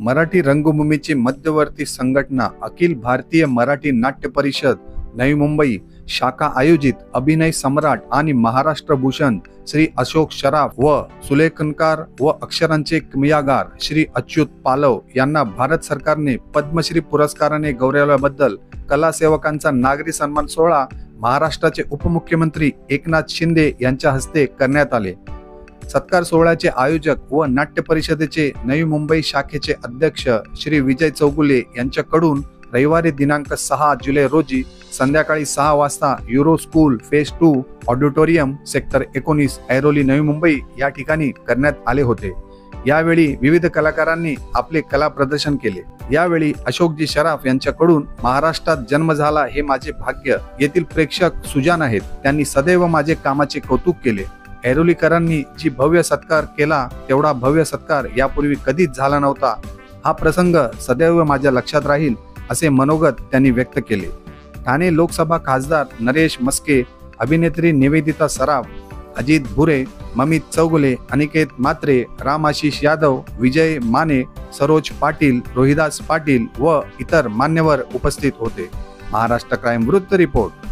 मराठी रंगभूमीची मध्यवर्ती संघटना अखिल भारतीय मराठी नाट्य परिषद नवी मुंबई शाखा आयोजित अभिनय सम्राट आणि महाराष्ट्र भूषण श्री अशोक सराफ व सुलेखनकार व अक्षरांचे किमयागार श्री अच्युत पालव यांना भारत सरकारने पद्मश्री पुरस्काराने गौरवल्याबद्दल कला सेवकांचा नागरी सन्मान सोहळा महाराष्ट्राचे उपमुख्यमंत्री एकनाथ शिंदे यांच्या हस्ते करण्यात आले। सत्कार सोहळ्याचे आयोजक व नाट्य परिषदेचे नवी मुंबई शाखेचे अध्यक्ष श्री विजय चौगुले यांच्याकडून रविवारी दिनांक 6 जुलै रोजी संध्याकाळी 6 वाजता euro school phase 2 auditorium sector 19 Airoli Navi Mumbai या ठिकाणी करण्यात आले होते। यावेळी विविध कलाकारांनी आपले कला प्रदर्शन केले। यावेळी अशोकजी सराफ यांच्याकडून महाराष्ट्रात जन्म झाला हे माझे भाग्य येथील प्रेक्षक सुजान आहेत, त्यांनी सदैव माझे कामाचे कौतुक केले। ऐरोलीकरांनी जी भव्य सत्कार केला तेवढा भव्य सत्कार यापूर्वी कधीच झाला नव्हता। हा प्रसंग सदैव माझ्या लक्षात राहील असे मनोगत त्यांनी व्यक्त केले। ठाणे लोकसभा खासदार नरेश मस्के, अभिनेत्री निवेदिता सराफ, अजित भुरे, ममित चौगुले, अनिकेत म्हात्रे, राम आशिष यादव, विजय माने, सरोज पाटील, रोहिदास पाटील व इतर मान्यवर उपस्थित होते। महाराष्ट्र क्राईम वृत्त रिपोर्ट।